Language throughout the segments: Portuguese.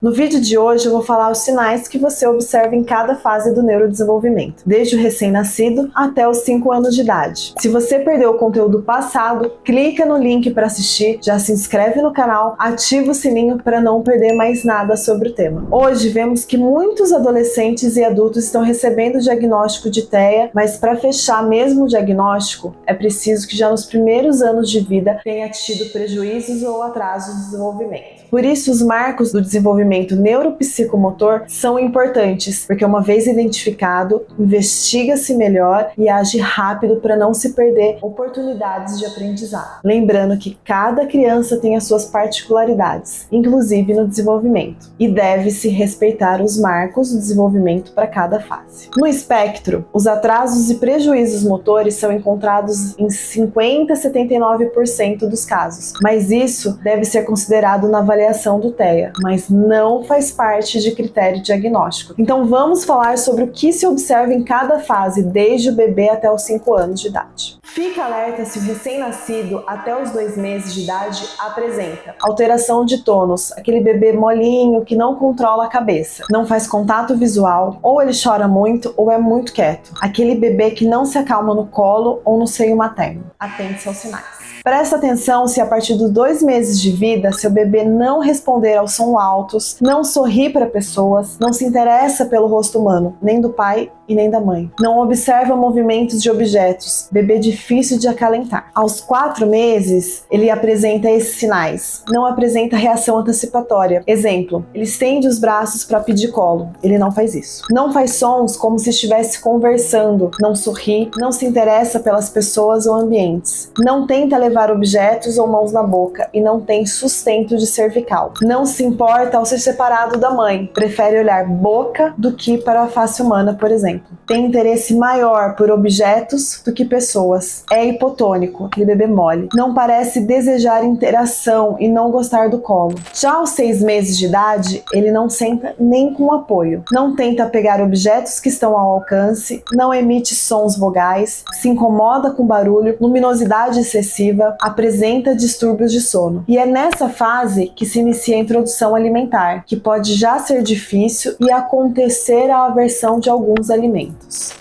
No vídeo de hoje eu vou falar os sinais que você observa em cada fase do neurodesenvolvimento, desde o recém-nascido até os 5 anos de idade. Se você perdeu o conteúdo passado, clica no link para assistir, já se inscreve no canal, ativa o sininho para não perder mais nada sobre o tema. Hoje vemos que muitos adolescentes e adultos estão recebendo o diagnóstico de TEA, mas para fechar mesmo o diagnóstico, é preciso que já nos primeiros anos de vida tenha tido prejuízos ou atrasos de desenvolvimento. Por isso, os marcos do desenvolvimento neuropsicomotor são importantes, porque uma vez identificado, investiga-se melhor e age rápido para não se perder oportunidades de aprendizado. Lembrando que cada criança tem as suas particularidades, inclusive no desenvolvimento, e deve-se respeitar os marcos do desenvolvimento para cada fase. No espectro, os atrasos e prejuízos motores são encontrados em 50 a 79% dos casos, mas isso deve ser considerado na avaliação do TEA, mas não faz parte de critério diagnóstico. Então vamos falar sobre o que se observa em cada fase, desde o bebê até os 5 anos de idade. Fique alerta se o recém-nascido até os 2 meses de idade apresenta alteração de tônus, aquele bebê molinho que não controla a cabeça, não faz contato visual, ou ele chora muito ou é muito quieto, aquele bebê que não se acalma no colo ou no seio materno. Atente-se aos sinais. Presta atenção se a partir dos 2 meses de vida seu bebê não responder aos sons altos, não sorrir para pessoas, não se interessa pelo rosto humano, nem do pai e nem da mãe. Não observa movimentos de objetos, bebê difícil de acalentar. Aos 4 meses, ele apresenta esses sinais. Não apresenta reação antecipatória. Exemplo, ele estende os braços para pedir colo. Ele não faz isso. Não faz sons como se estivesse conversando. Não sorri, não se interessa pelas pessoas ou ambientes. Não tenta levar objetos ou mãos na boca e não tem sustento de cervical. Não se importa ao ser separado da mãe. Prefere olhar boca do que para a face humana, por exemplo. Tem interesse maior por objetos do que pessoas. É hipotônico, aquele bebê mole. Não parece desejar interação e não gostar do colo. Já aos 6 meses de idade, ele não senta nem com apoio. Não tenta pegar objetos que estão ao alcance, não emite sons vogais, se incomoda com barulho, luminosidade excessiva, apresenta distúrbios de sono. E é nessa fase que se inicia a introdução alimentar, que pode já ser difícil e acontecer a aversão de alguns alimentos.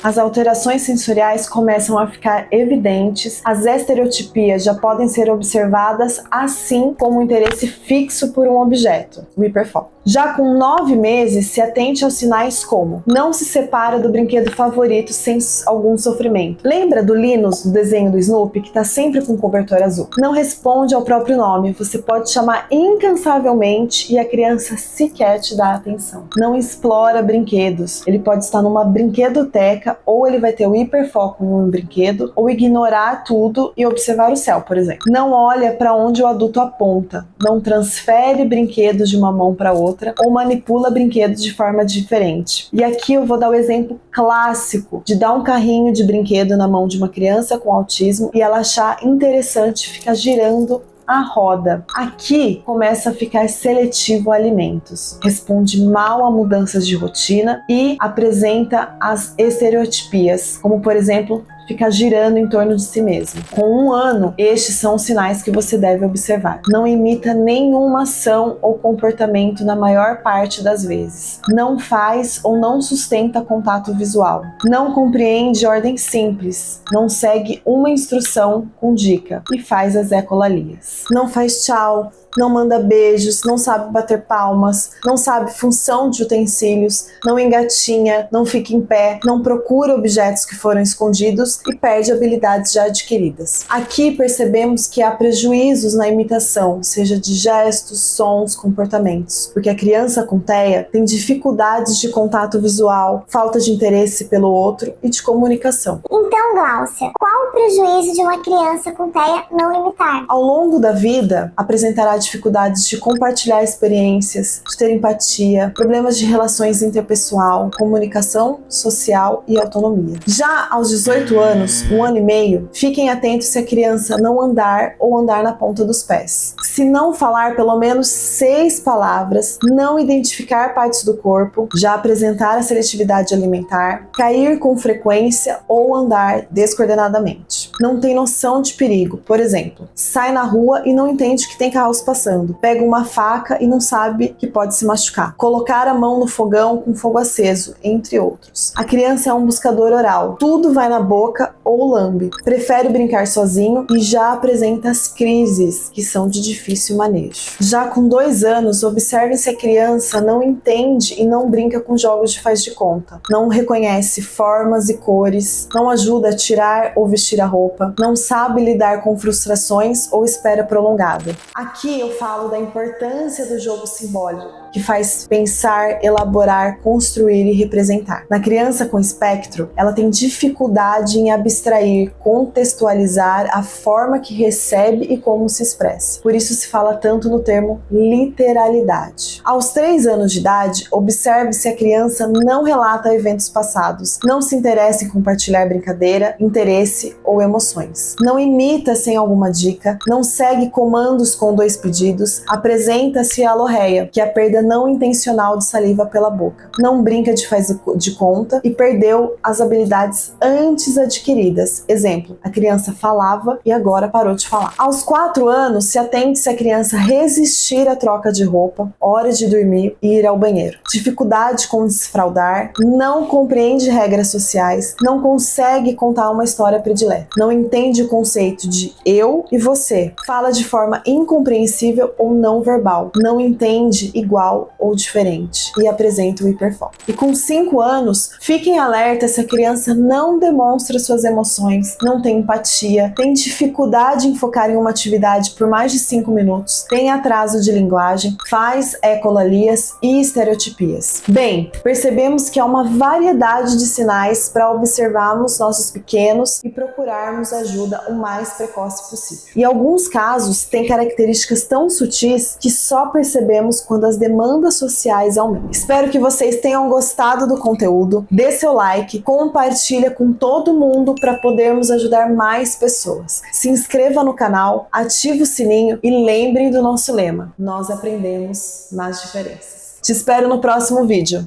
As alterações sensoriais começam a ficar evidentes, as estereotipias já podem ser observadas, assim como o interesse fixo por um objeto, o hiperfoco. Já com 9 meses, se atente aos sinais como: não se separa do brinquedo favorito sem algum sofrimento. Lembra do Linus, do desenho do Snoopy, que está sempre com cobertor azul? Não responde ao próprio nome, você pode chamar incansavelmente e a criança sequer te dá atenção. Não explora brinquedos, ele pode estar numa brinquedoteca, ou ele vai ter o hiperfoco em um brinquedo, ou ignorar tudo e observar o céu, por exemplo. Não olha para onde o adulto aponta, não transfere brinquedos de uma mão para outra, ou manipula brinquedos de forma diferente. E aqui eu vou dar o exemplo clássico de dar um carrinho de brinquedo na mão de uma criança com autismo e ela achar interessante ficar girando a roda. Aqui começa a ficar seletivo a alimentos, responde mal a mudanças de rotina e apresenta as estereotipias, como por exemplo, ficar girando em torno de si mesmo. Com 1 ano, estes são os sinais que você deve observar. Não imita nenhuma ação ou comportamento na maior parte das vezes. Não faz ou não sustenta contato visual. Não compreende ordem simples. Não segue uma instrução com dica e faz as ecolalias. Não faz tchau. Não manda beijos, não sabe bater palmas, não sabe função de utensílios, não engatinha, não fica em pé, não procura objetos que foram escondidos e perde habilidades já adquiridas. Aqui percebemos que há prejuízos na imitação, seja de gestos, sons, comportamentos, porque a criança com TEA tem dificuldades de contato visual, falta de interesse pelo outro e de comunicação. Então, Gláucia, qual o prejuízo de uma criança com TEA não imitar? Ao longo da vida, apresentará dificuldades de compartilhar experiências, de ter empatia, problemas de relações interpessoal, comunicação social e autonomia. Já aos 18 anos, 1 ano e meio, fiquem atentos se a criança não andar ou andar na ponta dos pés. Se não falar pelo menos 6 palavras, não identificar partes do corpo, já apresentar a seletividade alimentar, cair com frequência ou andar descoordenadamente. Não tem noção de perigo, por exemplo, sai na rua e não entende que tem carros passando. passando, pega uma faca e não sabe que pode se machucar, colocar a mão no fogão com fogo aceso, entre outros. A criança é um buscador oral, tudo vai na boca ou lambe, prefere brincar sozinho e já apresenta as crises, que são de difícil manejo. Já com 2 anos, observe se a criança não entende e não brinca com jogos de faz de conta, não reconhece formas e cores, não ajuda a tirar ou vestir a roupa, não sabe lidar com frustrações ou espera prolongada. Aqui eu falo da importância do jogo simbólico, que faz pensar, elaborar, construir e representar. Na criança com espectro, ela tem dificuldade em abstrair, contextualizar a forma que recebe e como se expressa. Por isso se fala tanto no termo literalidade. Aos 3 anos de idade, observe se a criança não relata eventos passados, não se interessa em compartilhar brincadeira, interesse ou emoções. Não imita sem alguma dica, não segue comandos com 2 pedidos, apresenta-se a alorreia, que é a perda não intencional de saliva pela boca. Não brinca de faz de conta e perdeu as habilidades antes adquiridas. Exemplo, a criança falava e agora parou de falar. Aos 4 anos, se atente se a criança resistir à troca de roupa, hora de dormir e ir ao banheiro. Dificuldade com desfraldar, não compreende regras sociais, não consegue contar uma história predileta, não entende o conceito de eu e você, fala de forma incompreensível ou não verbal, não entende igual ou diferente e apresenta o hiperfoco. E com 5 anos, fiquem alerta se a criança não demonstra suas emoções, não tem empatia, tem dificuldade em focar em uma atividade por mais de 5 minutos, tem atraso de linguagem, faz ecolalias e estereotipias. Bem, percebemos que há uma variedade de sinais para observarmos nossos pequenos e procurarmos ajuda o mais precoce possível. E alguns casos têm características tão sutis que só percebemos quando as demandas sociais aumentam. Espero que vocês tenham gostado do conteúdo. Dê seu like, compartilha com todo mundo para podermos ajudar mais pessoas. Se inscreva no canal, ative o sininho e lembrem do nosso lema: nós aprendemos nas diferenças. Te espero no próximo vídeo.